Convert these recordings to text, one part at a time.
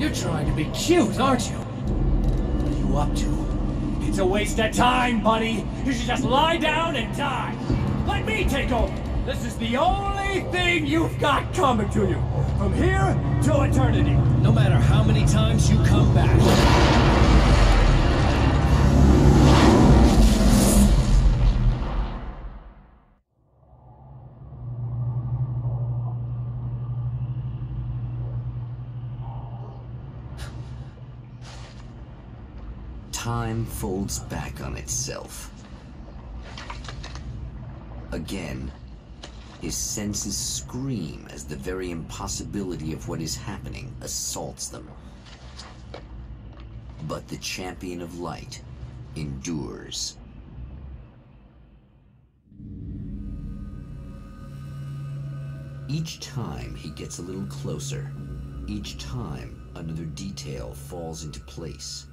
You're trying to be cute, aren't you? What are you up to? It's a waste of time, buddy. You should just lie down and die. Let me take over. This is the only thing you've got coming to you. From here to eternity. No matter how many times you come back. Time folds back on itself. Again, his senses scream as the very impossibility of what is happening assaults them. But the champion of light endures. Each time he gets a little closer, each time another detail falls into place.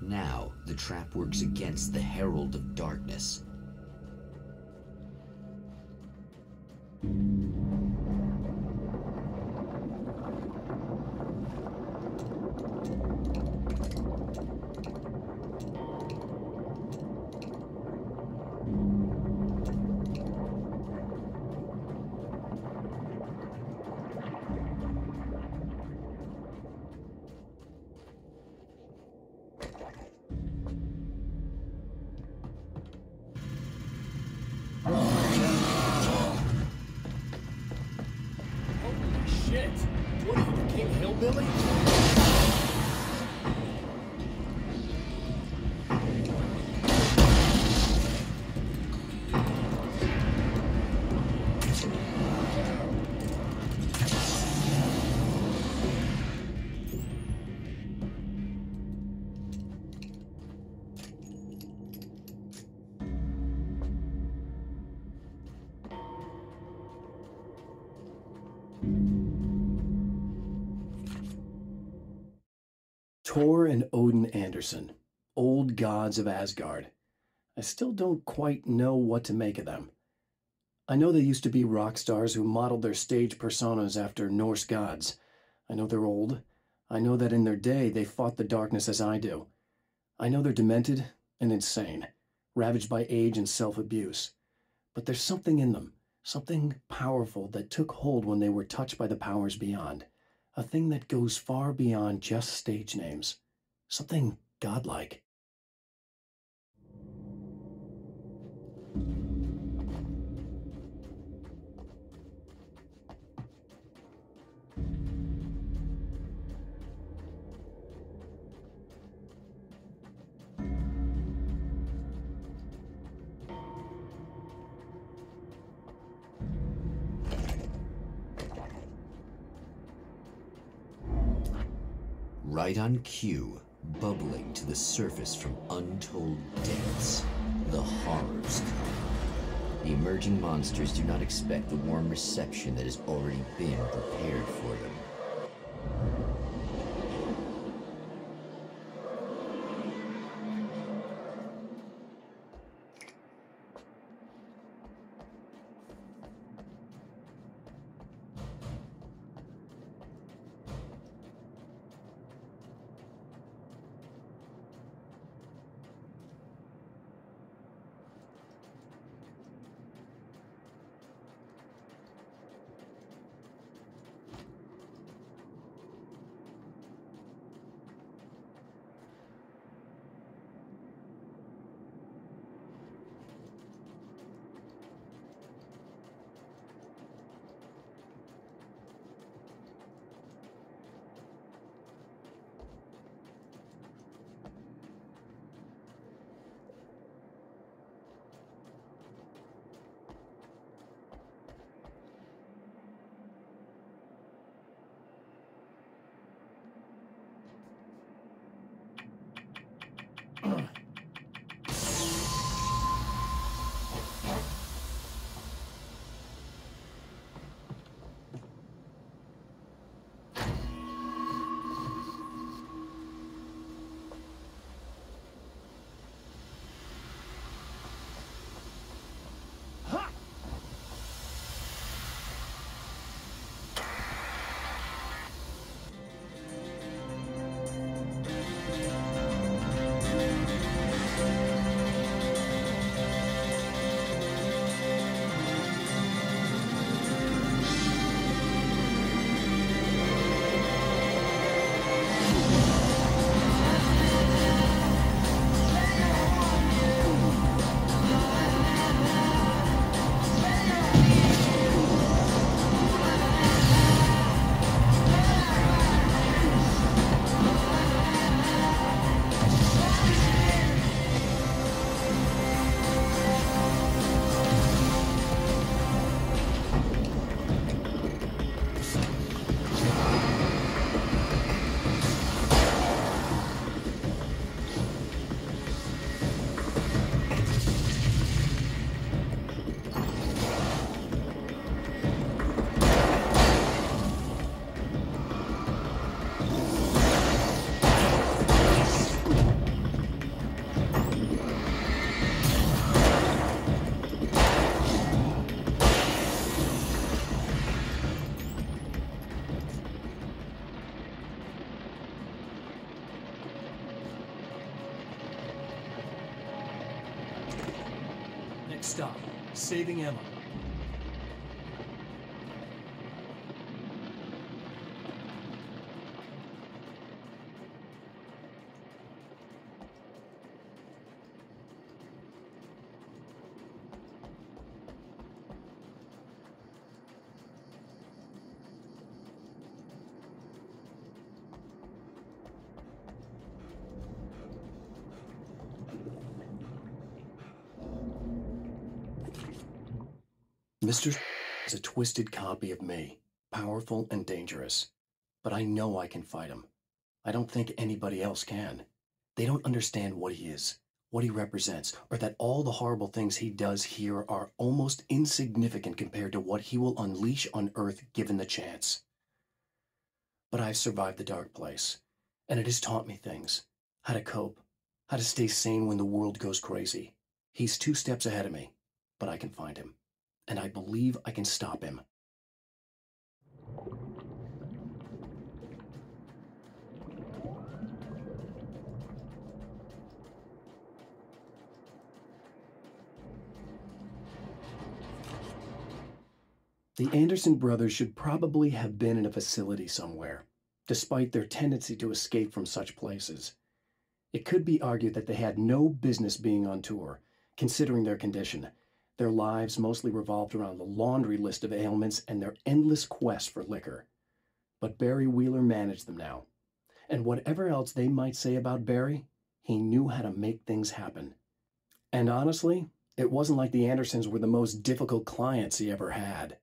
Now, the trap works against the Herald of Darkness. Shit! What are you, the King Hillbilly? Thor and Odin Anderson, old gods of Asgard. I still don't quite know what to make of them. I know they used to be rock stars who modeled their stage personas after Norse gods. I know they're old. I know that in their day they fought the darkness as I do. I know they're demented and insane, ravaged by age and self-abuse. But there's something in them, something powerful that took hold when they were touched by the powers beyond. A thing that goes far beyond just stage names. Something godlike. Right on cue, bubbling to the surface from untold depths, the horrors come. The emerging monsters do not expect the warm reception that has already been prepared for them. stop. Saving Emma. Mr. is a twisted copy of me, powerful and dangerous. But I know I can fight him. I don't think anybody else can. They don't understand what he is, what he represents, or that all the horrible things he does here are almost insignificant compared to what he will unleash on Earth given the chance. But I've survived the dark place, and it has taught me things. How to cope, how to stay sane when the world goes crazy. He's 2 steps ahead of me, but I can find him. And I believe I can stop him. The Anderson brothers should probably have been in a facility somewhere, despite their tendency to escape from such places. It could be argued that they had no business being on tour, considering their condition. Their lives mostly revolved around the laundry list of ailments and their endless quest for liquor. But Barry Wheeler managed them now. And whatever else they might say about Barry, he knew how to make things happen. And honestly, it wasn't like the Andersons were the most difficult clients he ever had.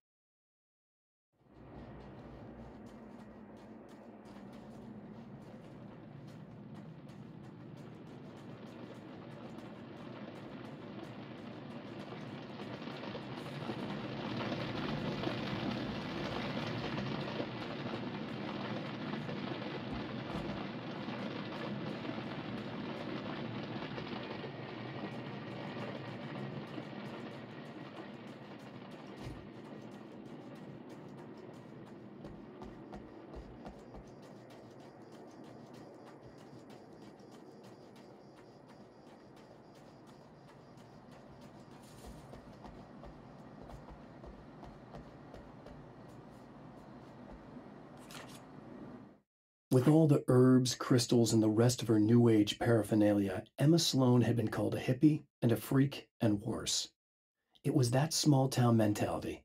With all the herbs, crystals, and the rest of her New Age paraphernalia, Emma Sloan had been called a hippie and a freak and worse. It was that small-town mentality.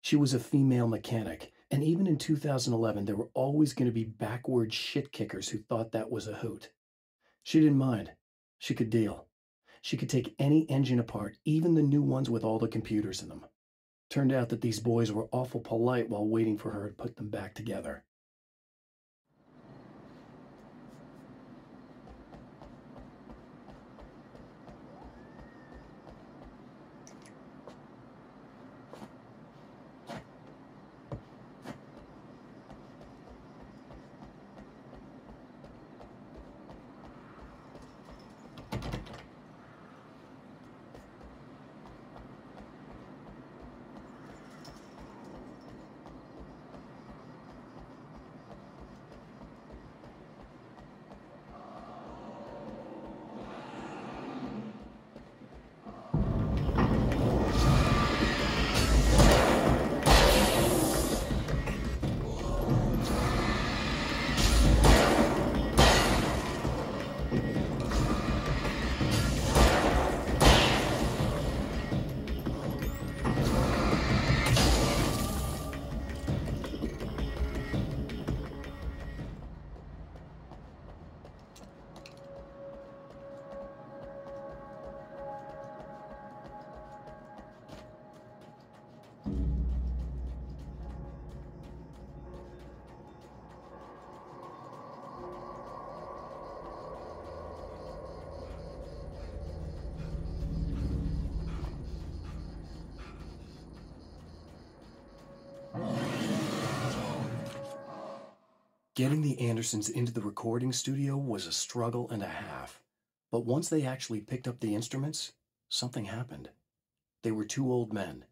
She was a female mechanic, and even in 2011 there were always going to be backward shit-kickers who thought that was a hoot. She didn't mind. She could deal. She could take any engine apart, even the new ones with all the computers in them. Turned out that these boys were awful polite while waiting for her to put them back together. Getting the Andersons into the recording studio was a struggle and a half. But once they actually picked up the instruments, something happened. They were 2 old men,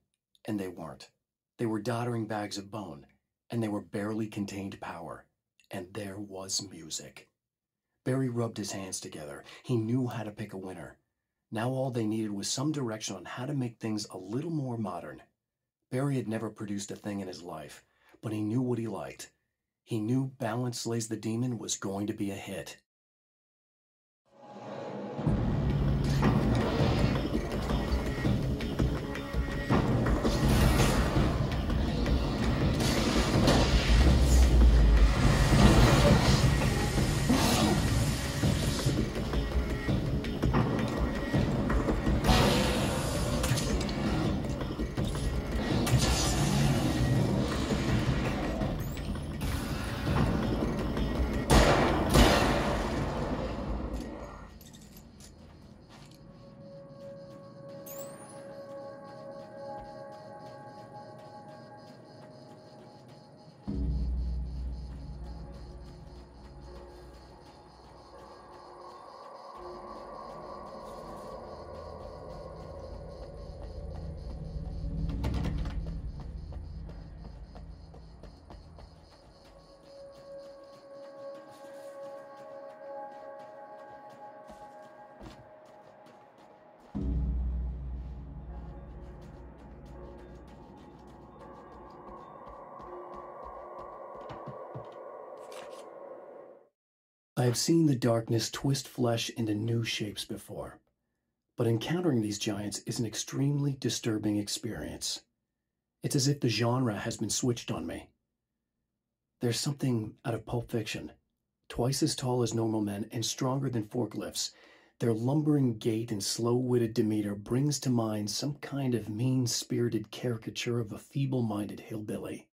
and they weren't. They were doddering bags of bone, and they were barely contained power. And there was music. Barry rubbed his hands together. He knew how to pick a winner. Now all they needed was some direction on how to make things a little more modern. Barry had never produced a thing in his life, but he knew what he liked. He knew Balance Slays the Demon was going to be a hit. I have seen the darkness twist flesh into new shapes before, but encountering these giants is an extremely disturbing experience. It's as if the genre has been switched on me. There's something out of Pulp Fiction. Twice as tall as normal men and stronger than forklifts, their lumbering gait and slow-witted demeanor brings to mind some kind of mean-spirited caricature of a feeble-minded hillbilly.